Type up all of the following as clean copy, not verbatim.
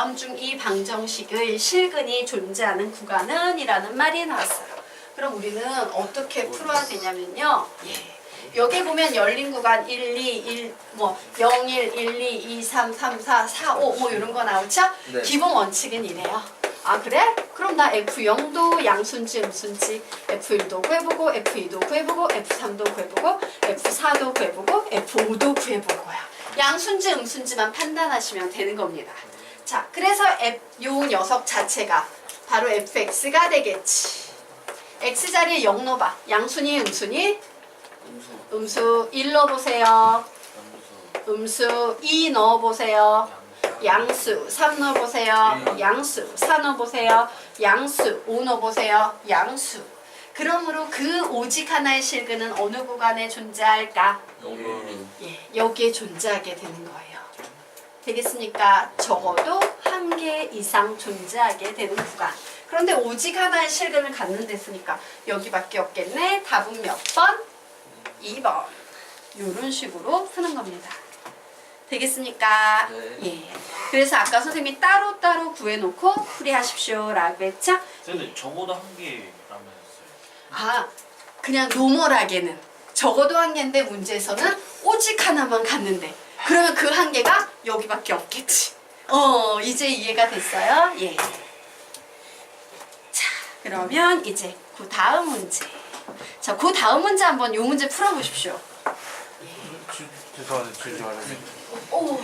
다음 중 이 방정식의 실근이 존재하는 구간은 이라는 말이 나왔어요. 그럼 우리는 어떻게 풀어야 되냐면요. 여기 보면 열린 구간 1, 2, 1, 0, 1, 1, 2, 2, 3, 3, 4, 4, 5 이런 거 나오죠? 네. 기본 원칙은 이래요. 아 그래? 그럼 나 F0도 양수인지 음수인지 F1도 구해보고 F2도 구해보고 F3도 구해보고 F4도 구해보고 F5도 구해보고요. 양수인지 음수인지만 판단하시면 되는 겁니다. 자, 그래서 요 녀석 자체가 바로 fx가 되겠지. x 자리에 0 넣어봐. 양수니 음수니? 음수 1 넣어보세요. 음수 2 넣어보세요. 양수 3 넣어보세요. 양수 4 넣어보세요. 양수 5 넣어보세요. 양수. 그러므로 그 오직 하나의 실근은 어느 구간에 존재할까? 여기에 존재하게 되는 거예요. 되겠습니까? 적어도 한 개 이상 존재하게 되는 구간. 그런데 오직 하나의 실근을 갖는 데쓰니까 여기밖에 없겠네. 답은 몇 번? 2번. 이런 식으로 쓰는 겁니다. 되겠습니까? 네. 예. 그래서 아까 선생님이 따로따로 구해놓고 풀이하십시오 라고 했죠? 근데 적어도 한 개라면서요. 아, 그냥 노멀하게는 적어도 한 개인데 문제에서는 오직 하나만 갔는데 그러면 그 한 개가 여기밖에 없겠지. 이제 이해가 됐어요? 예. 자, 그러면 이제 그 다음 문제. 자, 그 다음 문제 한번 요 문제 풀어보십시오. 죄송한데 오.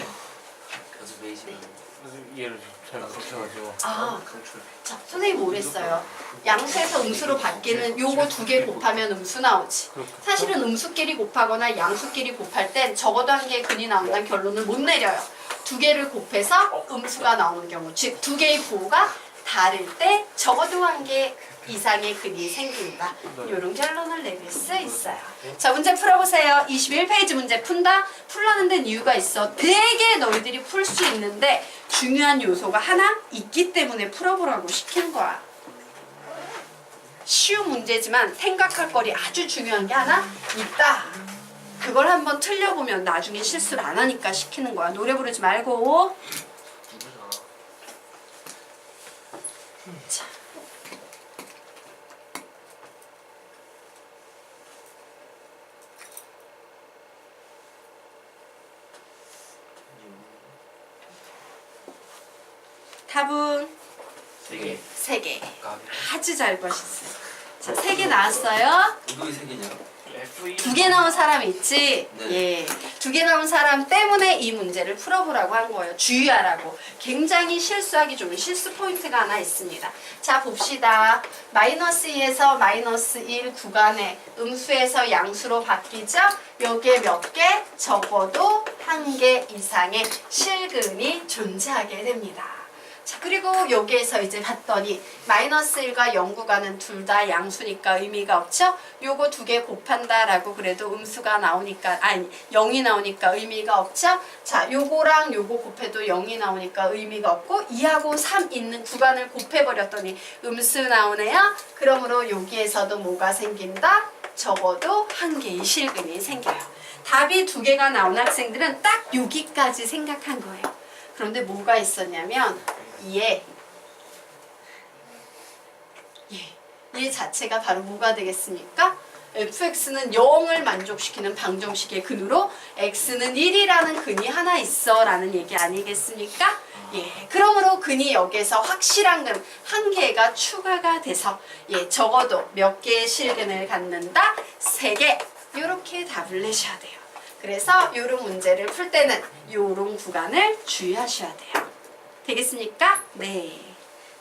얘를 잘 못해가지고 아, 자, 선생님 뭐랬어요? 양수에서 음수로 바뀌는 요거 두 개 곱하면 음수 나오지. 사실은 음수끼리 곱하거나 양수끼리 곱할 땐 적어도 한 개의 근이 나온다는 결론을 못 내려요. 두 개를 곱해서 음수가 나오는 경우, 즉 두 개의 부호가 다를 때 적어도 한 개 이상의 근이 생긴다. 이런 결론을 내릴 수 있어요. 자, 문제 풀어보세요. 21페이지 문제 푼다. 풀라는 데는 이유가 있어. 되게 너희들이 풀 수 있는데 중요한 요소가 하나 있기 때문에 풀어보라고 시키는 거야. 쉬운 문제지만 생각할 거리 아주 중요한 게 하나 있다. 그걸 한번 틀려보면 나중에 실수를 안 하니까 시키는 거야. 노래 부르지 말고. 자. 답은 3개. 3개. 아주 잘 보셨어요. 자, 3개 나왔어요. 운동이 3개냐? F1 2 개 나온 사람 있지? 네. 예. 2개 나온 사람 때문에 이 문제를 풀어보라고 한 거예요. 주의하라고. 굉장히 실수하기 좋은 실수 포인트가 하나 있습니다. 자, 봅시다. 마이너스 2에서 마이너스 1 구간에 음수에서 양수로 바뀌죠? 여기에 몇 개? 적어도 한 개 이상의 실근이 존재하게 됩니다. 자, 그리고 여기에서 이제 봤더니 마이너스 1과 0 구간은 둘 다 양수니까 의미가 없죠? 요거 두 개 곱한다라고 그래도 음수가 나오니까, 아니 0이 나오니까 의미가 없죠? 자, 요거랑 요거 곱해도 0이 나오니까 의미가 없고 2하고 3 있는 구간을 곱해버렸더니 음수 나오네요? 그러므로 여기에서도 뭐가 생긴다? 적어도 한 개의 실근이 생겨요. 답이 2개가 나온 학생들은 딱 여기까지 생각한 거예요. 그런데 뭐가 있었냐면 얘 자체가 바로 뭐가 되겠습니까? fx는 0을 만족시키는 방정식의 근으로 x는 1이라는 근이 하나 있어 라는 얘기 아니겠습니까? 예, 그러므로 근이 여기에서 확실한 근 한 개가 추가가 돼서 적어도 몇 개의 실근을 갖는다? 3개. 이렇게 답을 내셔야 돼요. 그래서 이런 문제를 풀 때는 이런 구간을 주의하셔야 돼요. 되겠습니까? 네.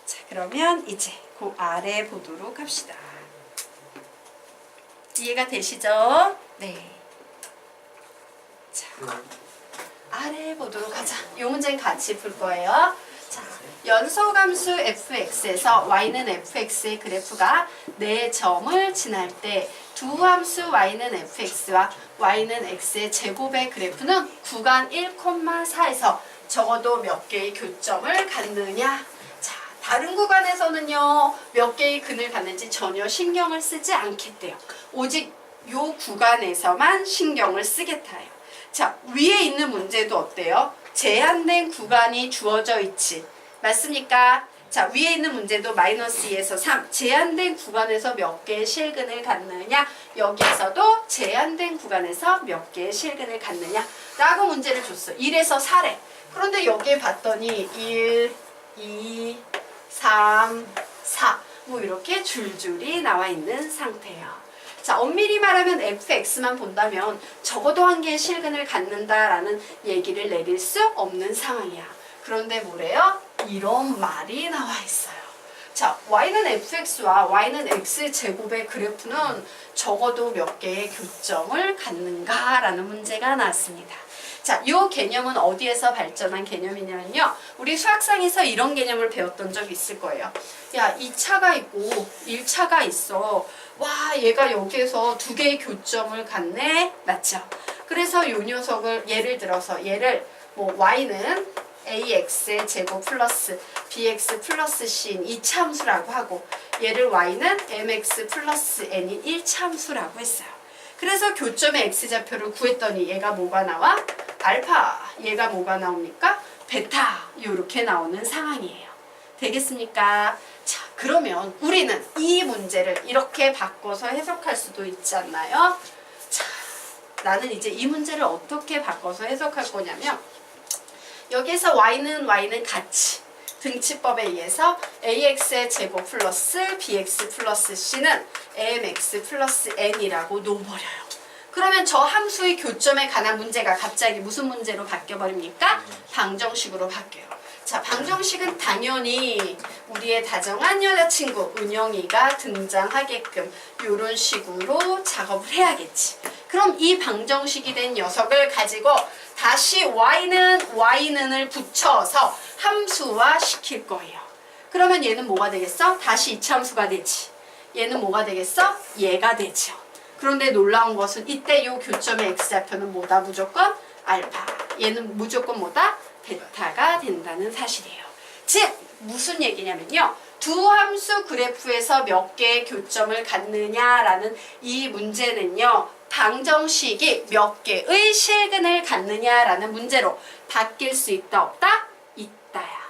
자, 그러면 이제 그 아래 보도록 합시다. 이해가 되시죠? 네. 자, 아래 보도록 하자. 이 문제는 같이 풀 거예요. 자, 연소함수 fx에서 y는 fx의 그래프가 4점을 지날 때 두 함수 y는 fx와 y는 x의 제곱의 그래프는 구간 1,4에서 적어도 몇 개의 교점을 갖느냐. 자, 다른 구간에서는요 몇 개의 근을 갖는지 전혀 신경을 쓰지 않겠대요. 오직 요 구간에서만 신경을 쓰겠다요. 자, 위에 있는 문제도 어때요? 제한된 구간이 주어져 있지. 맞습니까? 자, 위에 있는 문제도 마이너스 2에서 3 제한된 구간에서 몇 개의 실근을 갖느냐, 여기에서도 제한된 구간에서 몇 개의 실근을 갖느냐 라고 문제를 줬어. 1에서 4래. 그런데 여기에 봤더니 1, 2, 3, 4 뭐 이렇게 줄줄이 나와 있는 상태예요. 자, 엄밀히 말하면 fx만 본다면 적어도 한 개의 실근을 갖는다라는 얘기를 내릴 수 없는 상황이야. 그런데 뭐래요? 이런 말이 나와 있어요. 자, y는 fx와 y는 x제곱의 그래프는 적어도 몇 개의 교점을 갖는가라는 문제가 나왔습니다. 자, 이 개념은 어디에서 발전한 개념이냐면요. 우리 수학상에서 이런 개념을 배웠던 적이 있을 거예요. 야, 2차가 있고 1차가 있어. 와, 얘가 여기에서 두 개의 교점을 갖네. 맞죠? 그래서 요 녀석을 예를 들어서 얘를 뭐 y는 ax의 제곱 플러스 bx 플러스 c인 2차 함수라고 하고 얘를 y는 mx 플러스 n인 1차 함수라고 했어요. 그래서 교점의 x좌표를 구했더니 얘가 뭐가 나와? 알파. 얘가 뭐가 나옵니까? 베타. 이렇게 나오는 상황이에요. 되겠습니까? 자, 그러면 우리는 이 문제를 이렇게 바꿔서 해석할 수도 있지 않나요? 자, 나는 이제 이 문제를 어떻게 바꿔서 해석할 거냐면 여기에서 y는 같이 등치법에 의해서 ax의 제곱 플러스 bx 플러스 c는 amx 플러스 n이라고 놓아버려요. 그러면 저 함수의 교점에 관한 문제가 갑자기 무슨 문제로 바뀌어버립니까? 방정식으로 바뀌어요. 자, 방정식은 당연히 우리의 다정한 여자친구 은영이가 등장하게끔 이런 식으로 작업을 해야겠지. 그럼 이 방정식이 된 녀석을 가지고 다시 y는을 붙여서 함수화 시킬 거예요. 그러면 얘는 뭐가 되겠어? 다시 이차함수가 되지. 얘는 뭐가 되겠어? 얘가 되죠. 그런데 놀라운 것은 이때 이 교점의 x좌표는 뭐다? 무조건 알파. 얘는 무조건 뭐다? 베타가 된다는 사실이에요. 즉 무슨 얘기냐면요. 두 함수 그래프에서 몇 개의 교점을 갖느냐라는 이 문제는요. 방정식이 몇 개의 실근을 갖느냐라는 문제로 바뀔 수 있다 없다? 있다야.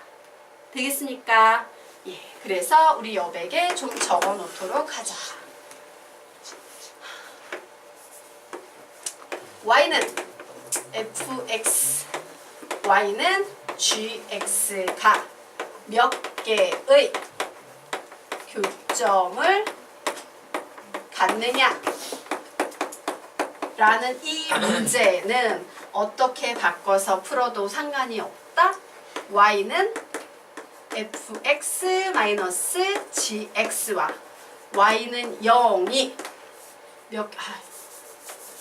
되겠습니까? 예, 그래서 우리 여백에 좀 적어 놓도록 하자. y는 fx, y는 gx가 몇 개의 교점을 갖느냐 라는 이 문제는 어떻게 바꿔서 풀어도 상관이 없다. y는 fx-gx와 y는 0이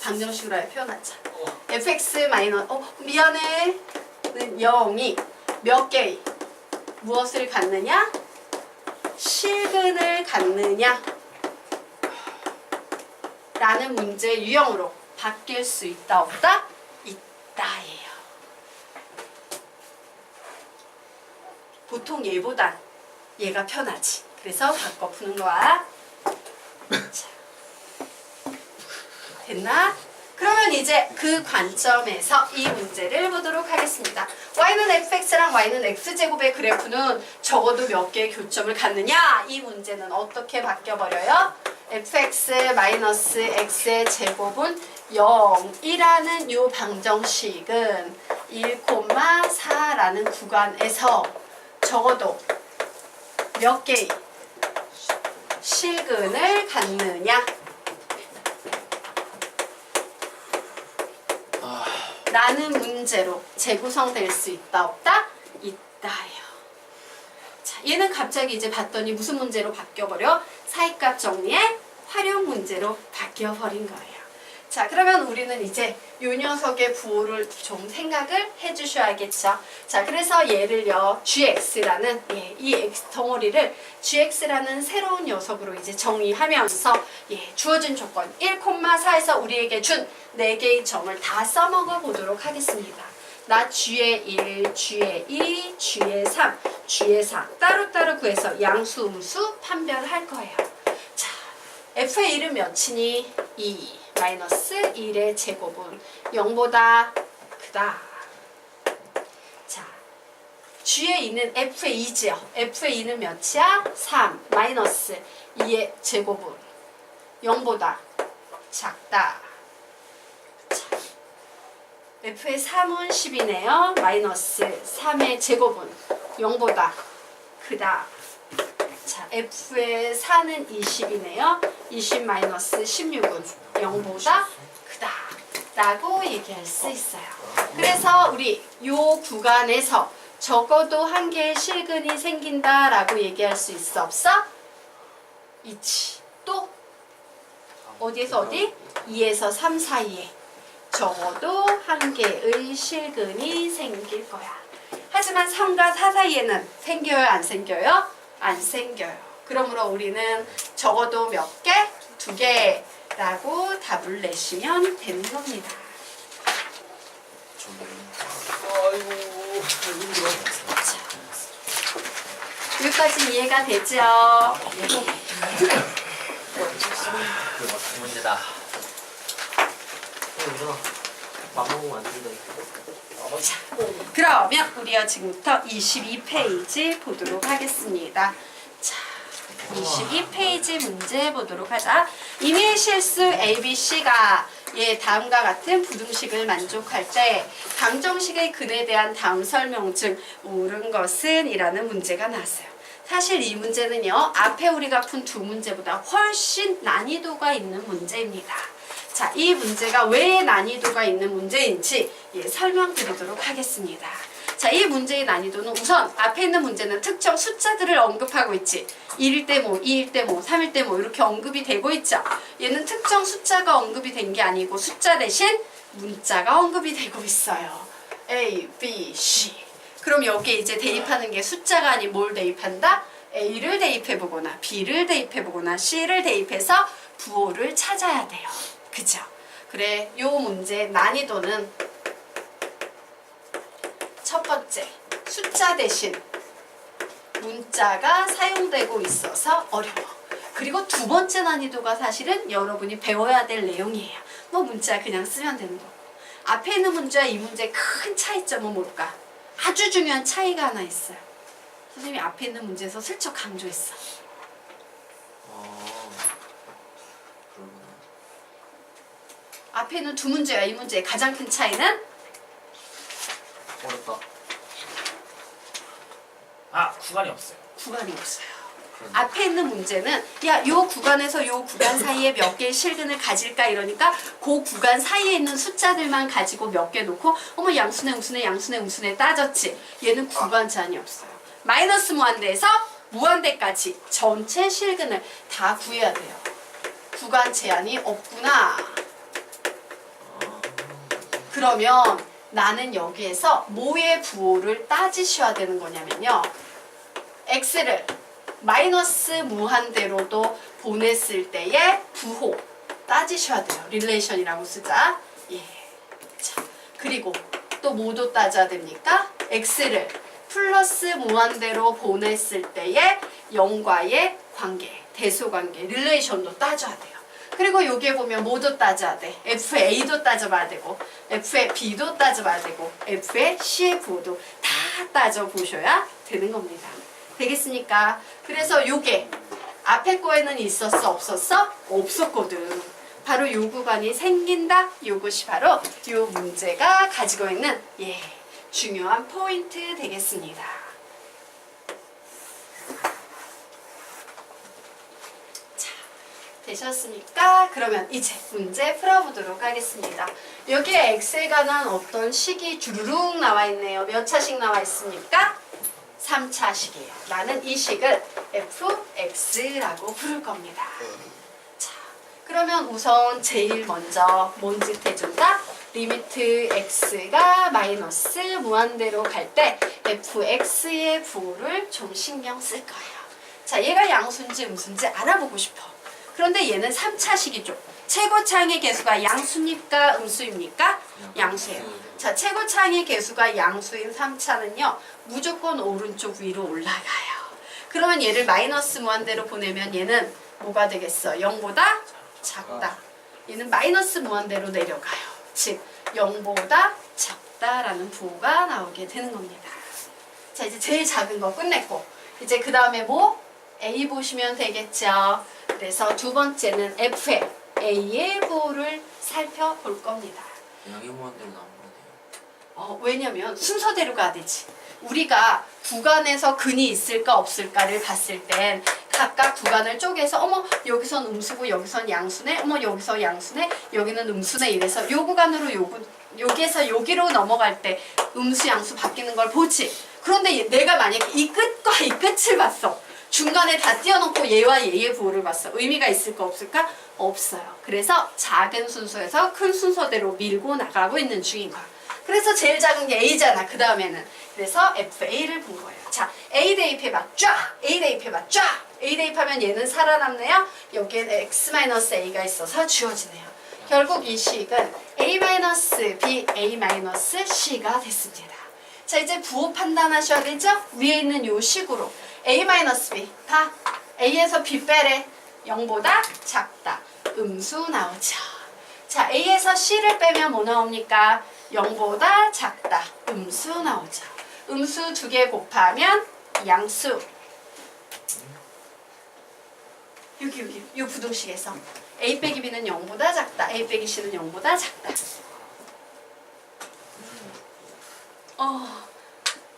방정식으로 아예 표현하자. fx 미안해 는 0이 몇 개의 무엇을 갖느냐? 실근을 갖느냐? 라는 문제 유형으로 바뀔 수 있다 없다? 있다예요. 보통 얘보단 얘가 편하지. 그래서 바꿔 푸는 거야. 자, 됐나? 그러면 이제 그 관점에서 이 문제를 보도록 하겠습니다. y는 fx랑 y는 x제곱의 그래프는 적어도 몇 개의 교점을 갖느냐? 이 문제는 어떻게 바뀌어버려요? fx-x의 제곱은 0이라는 이 방정식은 1,4라는 구간에서 적어도 몇 개의 실근을 갖느냐? 라는 문제로 재구성될 수 있다 없다? 있다요. 자, 얘는 갑자기 이제 봤더니 무슨 문제로 바뀌어버려? 사이값 정리의 활용 문제로 바뀌어버린 거예요. 자, 그러면 우리는 이제 요 녀석의 부호를 좀 생각을 해주셔야겠죠. 자, 그래서 얘를요 gx라는 이 x 덩어리를 gx라는 새로운 녀석으로 이제 정의하면서 주어진 조건 1,4에서 우리에게 준 4개의 점을 다 써먹어 보도록 하겠습니다. 나 g의 1, g의 2, g의 3, g의 4 따로따로 구해서 양수, 음수 판별할 거예요. 자, f의 1은 몇이니? 2 마이너스 1의 제곱은 0보다 크다. 자, G에 있는 F의 2지요. F의 2는 몇이야? 3 마이너스 2의 제곱은 0보다 작다. 자, F의 3은 10이네요. 마이너스 3의 제곱은 0보다 크다. 자, F의 4는 20이네요. 20 마이너스 16은 0보다 크다. 라고 얘기할 수 있어요. 그래서 우리 요 구간에서 적어도 한 개의 실근이 생긴다라고 얘기할 수 있어? 없어? 있지. 또 어디에서 어디? 2에서 3 사이에 적어도 한 개의 실근이 생길 거야. 하지만 3과 4 사이에는 생겨요? 안 생겨요? 안 생겨요. 그러므로 우리는 적어도 몇 개? 2개라고 답을 내시면 되는 겁니다. 아이고 힘들어. 여기까지 이해가 되죠? 문제다. 맘먹으면 안 된다. 그러면 우리가 지금부터 22페이지 보도록 하겠습니다. 자, 22페이지 문제 보도록 하자. 임의의 실수 ABC가 다음과 같은 부등식을 만족할 때 방정식의 근에 대한 다음 설명 중 옳은 것은? 이라는 문제가 나왔어요. 사실 이 문제는요, 앞에 우리가 푼 두 문제보다 훨씬 난이도가 있는 문제입니다. 자, 이 문제가 왜 난이도가 있는 문제인지 설명드리도록 하겠습니다. 자, 이 문제의 난이도는 우선 앞에 있는 문제는 특정 숫자들을 언급하고 있지. 1일 때 뭐, 2일 때 뭐, 3일 때 뭐 이렇게 언급이 되고 있죠. 얘는 특정 숫자가 언급이 된 게 아니고 숫자 대신 문자가 언급이 되고 있어요. A, B, C. 그럼 여기에 이제 대입하는 게 숫자가 아닌 뭘 대입한다? A를 대입해보거나 B를 대입해보거나 C를 대입해서 부호를 찾아야 돼요. 그죠? 그래, 요 문제 난이도는 첫 번째, 숫자 대신 문자가 사용되고 있어서 어려워. 그리고 두 번째 난이도가 사실은 여러분이 배워야 될 내용이에요. 뭐 문자 그냥 쓰면 되는 거고. 앞에 있는 문제와 이 문제의 큰 차이점은 뭘까? 아주 중요한 차이가 하나 있어요. 선생님이 앞에 있는 문제에서 슬쩍 강조했어. 앞에 있는 두 문제와 이 문제의 가장 큰 차이는? 어렵다. 아, 구간이 없어요. 구간이 없어요. 앞에 있는 문제는 야, 요 구간에서 요 구간 사이에 몇 개의 실근을 가질까 이러니까 그 구간 사이에 있는 숫자들만 가지고 몇 개 놓고 어머 양수네 우수네 양수네 우수네 따졌지. 얘는 구간 제한이 없어요. 마이너스 무한대에서 무한대까지 전체 실근을 다 구해야 돼요. 구간 제한이 없구나. 그러면 나는 여기에서 뭐의 부호를 따지셔야 되는 거냐면요. x를 마이너스 무한대로도 보냈을 때의 부호 따지셔야 돼요. 릴레이션이라고 쓰자. 예. 자, 그리고 또 뭐도 따져야 됩니까? x를 플러스 무한대로 보냈을 때의 0과의 관계, 대소관계, 릴레이션도 따져야 돼요. 그리고 여기에 보면 뭐도 따져야 돼. FA도 따져봐야 되고 FB도 따져봐야 되고 FC의 부호도 다 따져보셔야 되는 겁니다. 되겠습니까? 그래서 요게 앞에 거에는 있었어? 없었어? 없었거든. 바로 요 구간이 생긴다. 요것이 바로 요 문제가 가지고 있는 중요한 포인트 되겠습니다. 자, 되셨습니까? 그러면 이제 문제 풀어보도록 하겠습니다. 여기에 x에 관한 어떤 식이 주르륵 나와 있네요. 몇 차식 나와 있습니까? 3차식이에요. 나는 이 식을 fx라고 부를 겁니다. 자, 그러면 우선 제일 먼저 뭔 짓 해준다? 리미트 x가 마이너스 무한대로 갈 때 fx의 부호를 좀 신경 쓸 거예요. 자, 얘가 양수인지 음수인지 알아보고 싶어. 그런데 얘는 3차식이죠. 최고차항의 개수가 양수입니까? 음수입니까? 양수예요. 자, 최고차항의 개수가 양수인 3차는요. 무조건 오른쪽 위로 올라가요. 그러면 얘를 마이너스 무한대로 보내면 얘는 뭐가 되겠어? 0보다 작다. 얘는 마이너스 무한대로 내려가요. 즉 0보다 작다라는 부호가 나오게 되는 겁니다. 자, 이제 제일 작은 거 끝냈고 이제 그 다음에 뭐? A 보시면 되겠죠. 그래서 두 번째는 F의 A의 부호를 살펴볼 겁니다. 여기 모한대로 나온 거네요. 왜냐면 순서대로 가야 되지. 우리가 구간에서 근이 있을까 없을까를 봤을 땐 각각 구간을 쪼개서 어머 여기선 음수고 여기선 양수네, 어머 여기서 양수네, 여기는 음수네 이래서 요 구간으로 여기에서 여기로 넘어갈 때 음수 양수 바뀌는 걸 보지. 그런데 내가 만약에 이 끝과 이 끝을 봤어. 중간에 다 띄워놓고 얘와 얘의 부호를 봤어. 의미가 있을까 없을까? 없어요. 그래서 작은 순서에서 큰 순서대로 밀고 나가고 있는 중인 거야. 그래서 제일 작은 게 A잖아. 그 다음에는. 그래서 FA를 본 거예요. 자, A 대입해봐. 쫙! A 대입해봐. 쫙! A 대입하면 얘는 살아남네요. 여기에 X-A가 있어서 주어지네요. 결국 이 식은 A-B, A-C가 됐습니다. 자, 이제 부호 판단하셔야 되죠? 위에 있는 요 식으로 A-B 다 A에서 B 빼래 0보다 작다 음수 나오죠. 자, A에서 C를 빼면 뭐 나옵니까? 0보다 작다 음수 나오죠. 음수 2개 곱하면 양수. 여기 요 부등식에서 A 빼기 B는 0보다 작다 A 빼기 C는 0보다 작다.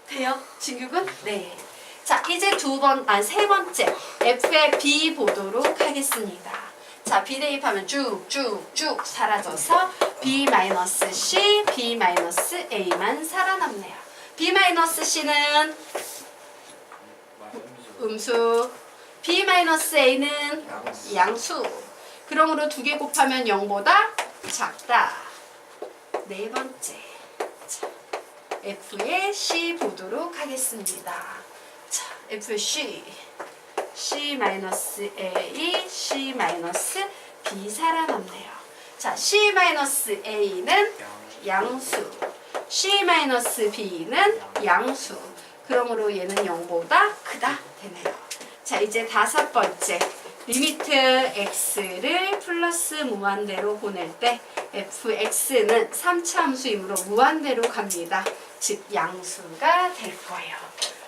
돼요? 진규군? 네. 자, 이제 세 번째 F의 B 보도록 하겠습니다. 자, B 대입하면 쭉쭉쭉 사라져서 B-C, B-A만 살아남네요. B-C는 음수, B-A는 양수. 그러므로 2개 곱하면 0보다 작다. 네 번째. 자, F의 C 보도록 하겠습니다. 자, F의 C. C-A, C-B 살아남네요. 자, C-A는 양수, C-B는 양수. 그러므로 얘는 0보다 크다 되네요. 자, 이제 5번째. 리미트 x를 플러스 무한대로 보낼 때 fx는 3차 함수이므로 무한대로 갑니다. 즉 양수가 될 거예요.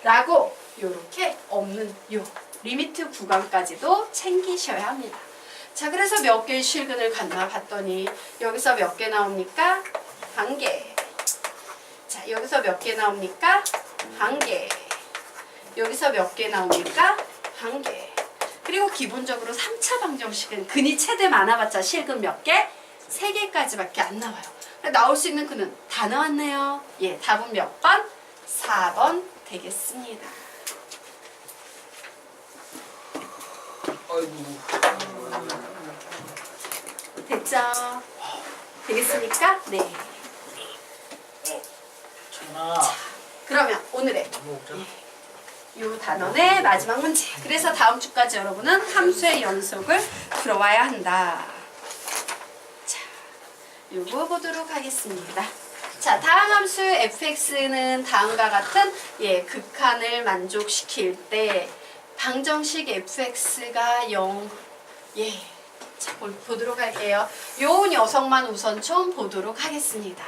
라고 요렇게 없는 요 리미트 구간까지도 챙기셔야 합니다. 자, 그래서 몇 개의 실근을 갔나 봤더니 여기서 몇 개 나옵니까? 1개. 자, 여기서 몇 개 나옵니까? 1개. 여기서 몇 개 나옵니까? 1개. 그리고 기본적으로 3차 방정식은 근이 최대 많아봤자 실근 몇 개? 3개까지밖에 안 나와요. 나올 수 있는 근은 다 나왔네요. 예, 답은 몇 번? 4번 되겠습니다. 아이고. 됐죠? 되겠습니까? 네. 천아. 그러면 오늘의 먹자. 이 단원의 마지막 문제. 그래서 다음 주까지 여러분은 함수의 연속을 풀어와야 한다. 자, 요거 보도록 하겠습니다. 자, 다음 함수 fx는 다음과 같은 극한을 만족시킬 때 방정식 fx가 0. 자, 보도록 할게요. 요 녀석만 우선 좀 보도록 하겠습니다.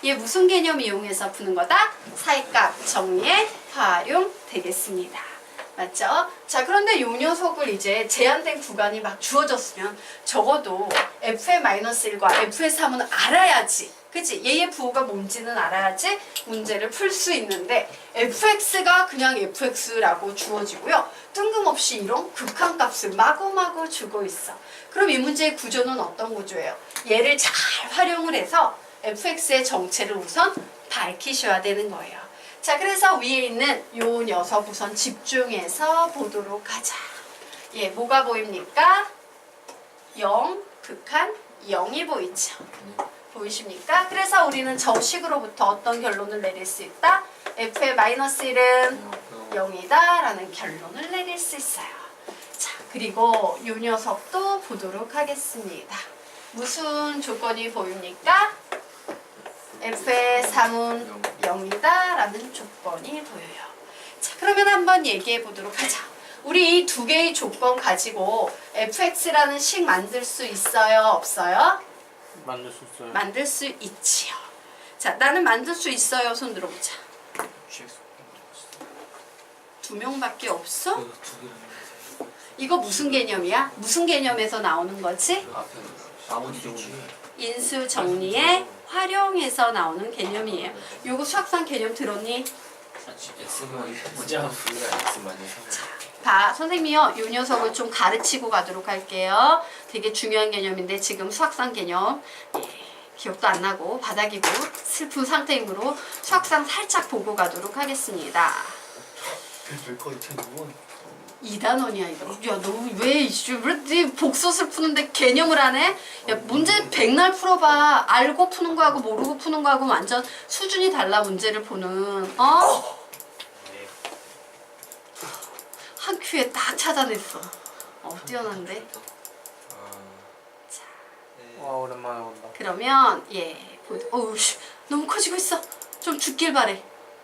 얘 무슨 개념 이용해서 푸는 거다? 사이값 정리에 활용되겠습니다. 맞죠? 자, 그런데 요 녀석을 이제 제한된 구간이 막 주어졌으면 적어도 f의 -1과 f의 3은 알아야지. 그치? 얘의 부호가 뭔지는 알아야지 문제를 풀 수 있는데 fx가 그냥 fx라고 주어지고요. 뜬금없이 이런 극한값을 마구마구 주고 있어. 그럼 이 문제의 구조는 어떤 구조예요? 얘를 잘 활용을 해서 fx의 정체를 우선 밝히셔야 되는 거예요. 자, 그래서 위에 있는 요 녀석 우선 집중해서 보도록 하자. 뭐가 보입니까? 0, 극한 0이 보이죠? 보이십니까? 그래서 우리는 저 식으로부터 어떤 결론을 내릴 수 있다? f의 -1은 0이다 라는 결론을 내릴 수 있어요. 자, 그리고 요 녀석도 보도록 하겠습니다. 무슨 조건이 보입니까? f의 3은 0이다 라는 조건이 보여요. 자, 그러면 한번 얘기해 보도록 하자. 우리 이 2개의 조건 가지고 fx라는 식 만들 수 있어요? 없어요? 만들 수 있어요. 만들 수 있지요. 자, 나는 만들 수 있어요. 손 들어보자. 두 명밖에 없어? 두 개를 이거 무슨 개념이야? 무슨 개념에서 나오는 거지? 앞에 나머지 정리. 인수 정리의 활용에서 나오는 개념이에요. 요거 수학상 개념 들었니? X만 문제가 우리가 X만 봐, 선생님이요. 요 녀석을 좀 가르치고 가도록 할게요. 되게 중요한 개념인데 지금 수학상 개념 기억도 안 나고 바닥이고 슬픈 상태이므로 수학상 살짝 보고 가도록 하겠습니다. 별거 있잖아. 2단원이야 이거. 야, 너 왜 복수술 푸는데 개념을 안 해? 야, 문제 백날 풀어봐. 알고 푸는 거하고 모르고 푸는 거하고 완전 수준이 달라 문제를 보는. 어? 한 큐에 딱 찾아냈어. 뛰어난데. 와 오랜만에 온다. 그러면 어우 씨, 너무 커지고 있어. 좀 죽길 바래.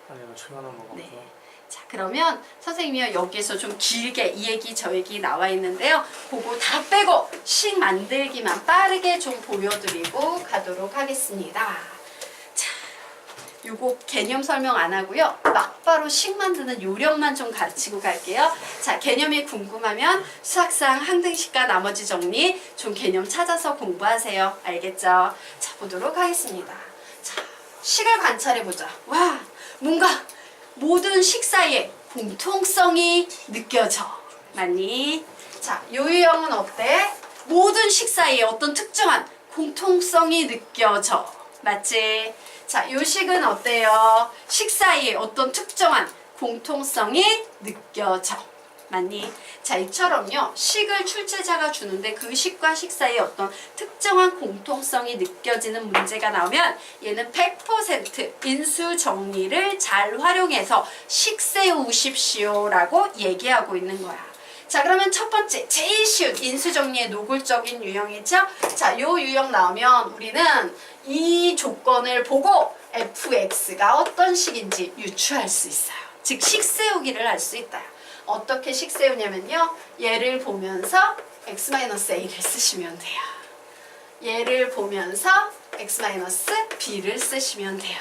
아니 이거 최근에 먹었어. 네. 자, 그러면 선생님이 여기에서 좀 길게 이 얘기 저 얘기 나와 있는데요. 그거 다 빼고 식 만들기만 빠르게 좀 보여드리고 가도록 하겠습니다. 자, 요거 개념 설명 안 하고요. 막바로 식 만드는 요령만 좀 가르치고 갈게요. 자, 개념이 궁금하면 수학상 항등식과 나머지 정리 좀 개념 찾아서 공부하세요. 알겠죠? 자, 보도록 하겠습니다. 자, 식을 관찰해보자. 와, 뭔가 모든 식 사이에 공통성이 느껴져. 맞니? 자, 요 유형은 어때? 모든 식 사이에 어떤 특정한 공통성이 느껴져. 맞지? 자, 요 식은 어때요? 식 사이에 어떤 특정한 공통성이 느껴져. 맞니? 자, 이처럼요. 식을 출제자가 주는데 그 식과 식 사이에 어떤 특정한 공통성이 느껴지는 문제가 나오면 얘는 100% 인수 정리를 잘 활용해서 식 세우십시오라고 얘기하고 있는 거야. 자, 그러면 첫 번째 제일 쉬운 인수 정리의 노골적인 유형이죠. 자, 요 유형 나오면 우리는 이 조건을 보고 fx가 어떤 식인지 유추할 수 있어요. 즉 식 세우기를 할 수 있다. 어떻게 식 세우냐면요. 얘를 보면서 x-a를 쓰시면 돼요. 얘를 보면서 x-b를 쓰시면 돼요.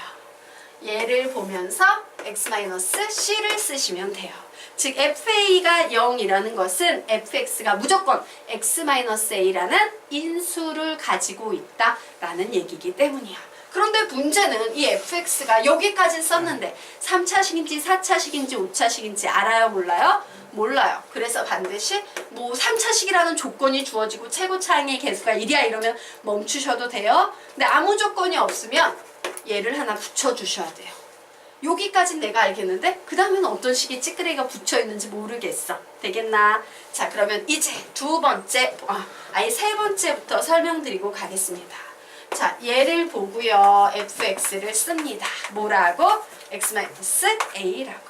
얘를 보면서 x-c를 쓰시면 돼요. 즉 fa가 0이라는 것은 fx가 무조건 x-a라는 인수를 가지고 있다라는 얘기이기 때문이야. 그런데 문제는 이 fx가 여기까지 썼는데 3차식인지 4차식인지 5차식인지 알아요? 몰라요? 몰라요. 그래서 반드시 뭐 3차식이라는 조건이 주어지고 최고차항의 개수가 1이야 이러면 멈추셔도 돼요. 근데 아무 조건이 없으면 얘를 하나 붙여주셔야 돼요. 여기까지는 내가 알겠는데 그 다음에는 어떤 식이 찌끄레기가 붙여있는지 모르겠어. 되겠나? 자, 그러면 이제 세 번째부터 설명드리고 가겠습니다. 자, 얘를 보고요. fx를 씁니다. 뭐라고? x-a라고.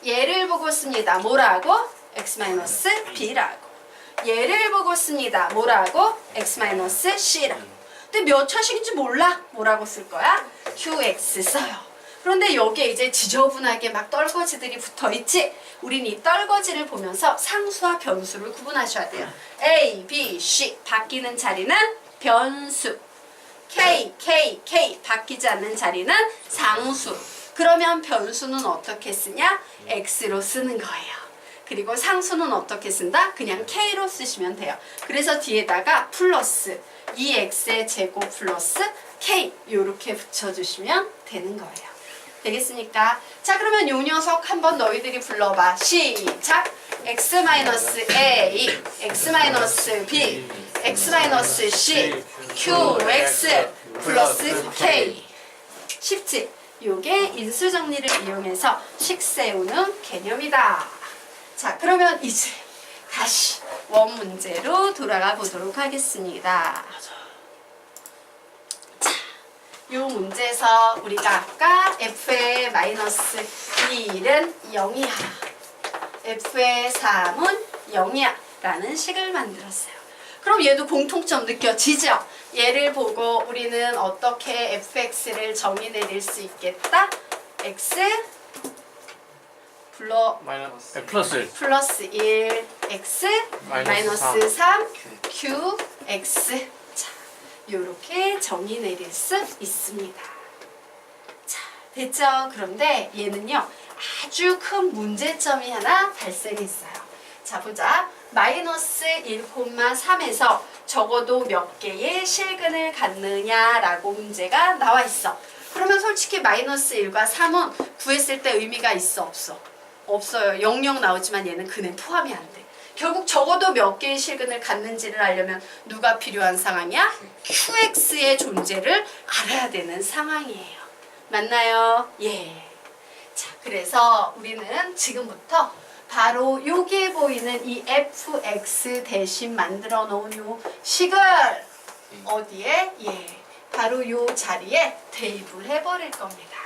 얘를 보고 씁니다. 뭐라고? x-b라고. 얘를 보고 씁니다. 뭐라고? x-c라고. 근데 몇 차식인지 몰라? 뭐라고 쓸 거야? qx 써요. 그런데 여기에 이제 지저분하게 막 떨거지들이 붙어있지? 우린 이 떨거지를 보면서 상수와 변수를 구분하셔야 돼요. a, b, c 바뀌는 자리는 변수. k, k, k 바뀌지 않는 자리는 상수. 그러면 변수는 어떻게 쓰냐? x로 쓰는 거예요. 그리고 상수는 어떻게 쓴다? 그냥 k로 쓰시면 돼요. 그래서 뒤에다가 플러스 2x의 제곱 플러스 k 요렇게 붙여주시면 되는 거예요. 되겠습니까? 자, 그러면 요 녀석 한번 너희들이 불러봐. 시작! x-a, x-b, x-c, qx 플러스 k. 쉽지? 요게 인수정리를 이용해서 식 세우는 개념이다. 자, 그러면 이제 다시 원 문제로 돌아가 보도록 하겠습니다. 자, 요 문제에서 우리가 아까 f의 마이너스 1은 0이야. f의 3은 0이야. 라는 식을 만들었어요. 그럼 얘도 공통점 느껴지죠? 얘를 보고 우리는 어떻게 fx를 정의 내릴 수 있겠다? x 플러스 1 x 마이너스 3 qx. 자, 요렇게 정의 내릴 수 있습니다. 자, 됐죠? 그런데 얘는요 아주 큰 문제점이 하나 발생했어요. 자, 보자. 마이너스 1,3에서 적어도 몇 개의 실근을 갖느냐라고 문제가 나와 있어. 그러면 솔직히 마이너스 1과 3은 구했을 때 의미가 있어, 없어? 없어요. 00 나오지만 얘는 근에 포함이 안 돼. 결국 적어도 몇 개의 실근을 갖는지를 알려면 누가 필요한 상황이야? QX의 존재를 알아야 되는 상황이에요. 맞나요? 예. 자, 그래서 우리는 지금부터 바로 여기에 보이는 이 fx 대신 만들어 놓은 요 식을 어디에? 예. 바로 요 자리에 대입을 해버릴 겁니다.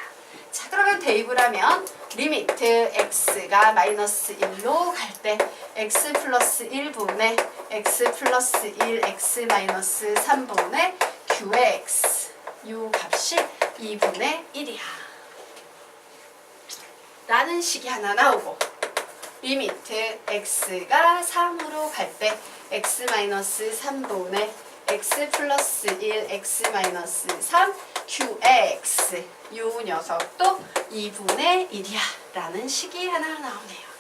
자, 그러면 대입을 하면 리미트 x가 마이너스 1로 갈 때 x 플러스 1분의 x 플러스 1 x 마이너스 3분의 qx 요 값이 2분의 1이야. 라는 식이 하나 나오고 리미트 x가 3으로 갈 때 x 마이너스 3분의 x 플러스 1 x 마이너스 3 qx 요 녀석도 2분의 1이야 라는 식이 하나 나오네요.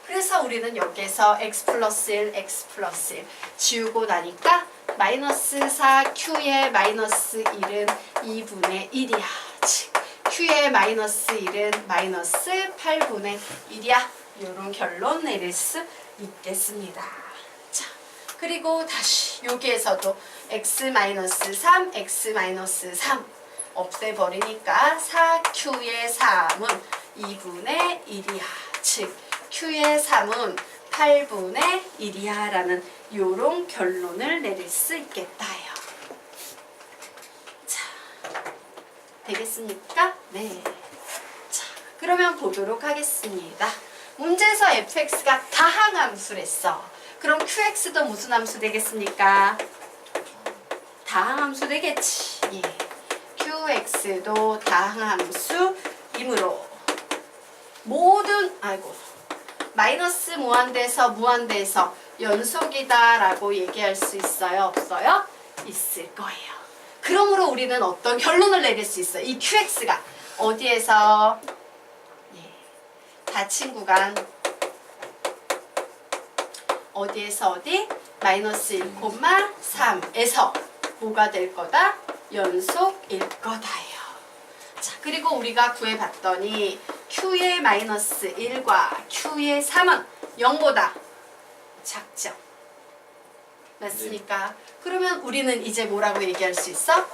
그래서 우리는 여기에서 x 플러스 1 x 플러스 1 지우고 나니까 마이너스 4 q의 마이너스 1은 2분의 1이야. 즉 q의 마이너스 1은 마이너스 8분의 1이야. 이런 결론 내릴 수 있겠습니다. 자, 그리고 다시 여기에서도 x-3, x-3 없애버리니까 4q의 3은 2분의 1이야. 즉 q의 3은 8분의 1이야 라는 요런 결론을 내릴 수 있겠다요. 자, 되겠습니까? 네. 자, 그러면 보도록 하겠습니다. 문제에서 fx가 다항함수랬어. 그럼 qx도 무슨 함수 되겠습니까? 다항함수 되겠지. 예. qx도 다항함수이므로 모든 마이너스 무한대에서 무한대에서 연속이다라고 얘기할 수 있어요? 없어요? 있을 거예요. 그러므로 우리는 어떤 결론을 내릴 수 있어요? 이 qx가 어디에서 닫힌 구간 어디에서 어디? 마이너스 1,3에서 뭐가 될 거다? 연속일 거다요. 자, 그리고 우리가 구해봤더니 q의 마이너스 1과 q의 3은 0보다 작죠. 맞습니까? 그러면 우리는 이제 뭐라고 얘기할 수 있어?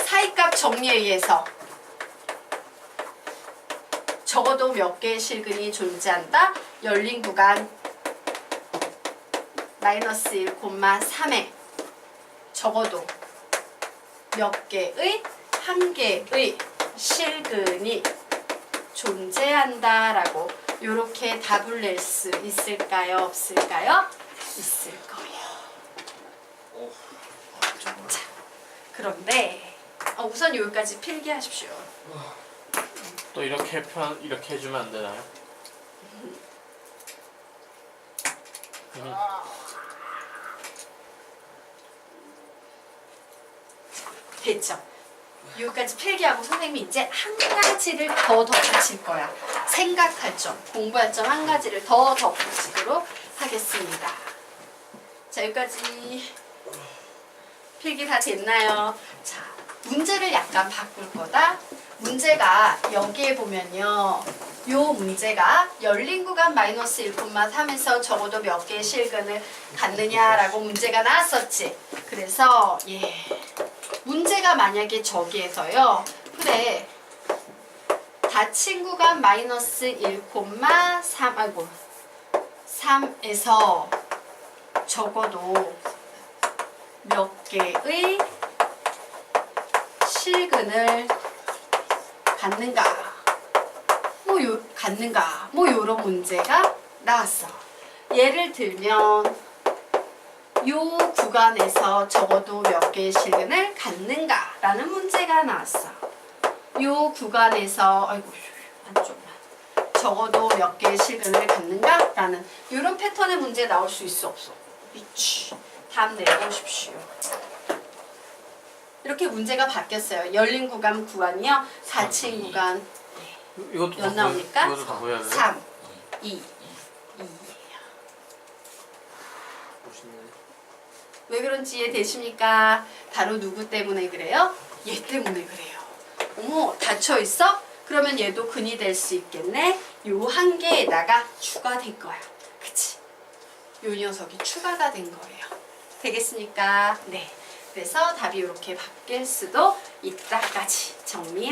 사이값 정리에 의해서 적어도 몇 개의 실근이 존재한다? 열린 구간 마이너스 1,3에 적어도 몇 개의 한 개의 실근이 존재한다라고 이렇게 답을 낼 수 있을까요? 없을까요? 있을 거예요. 자, 그런데 우선 여기까지 필기하십시오. 또 이렇게 이렇게 해주면 안 되나요? 됐죠? 여기까지 필기하고 선생님이 이제 한 가지를 더 덧붙일 거야. 생각할 점, 공부할 점 한 가지를 더 덧붙이도록 하겠습니다. 자, 여기까지 필기 다 됐나요? 자, 문제를 약간 바꿀 거다. 문제가 여기에 보면요. 요 문제가 열린 구간 마이너스 1,3에서 적어도 몇 개의 실근을 갖느냐라고 문제가 나왔었지. 그래서 문제가 만약에 저기에서요. 그래. 닫힌 구간 마이너스 3에서 적어도 몇 개의 실근을 갖는가? 갖는가? 요런 문제가 나왔어. 예를 들면 요 구간에서 적어도 몇 개의 실근을 갖는가? 라는 문제가 나왔어. 요 구간에서 안쪽만 적어도 몇 개의 실근을 갖는가? 라는 요런 패턴의 문제 나올 수 있어 없어? 있지. 답 내보십시오. 이렇게 문제가 바뀌었어요. 열린 구간이요. 닫힌 구간. 이것도 몇 나오니까? 이것도 다 보여야 돼. 3, 2, 2. 멋있네. 왜 그런지 이해되십니까? 바로 누구 때문에 그래요? 얘 때문에 그래요. 어머, 닫혀 있어? 그러면 얘도 근이 될 수 있겠네. 요 한 개에다가 추가된 거야. 그치? 요 녀석이 추가가 된 거예요. 되겠습니까? 네. 그래서 답이 이렇게 바뀔 수도 있다까지 정리.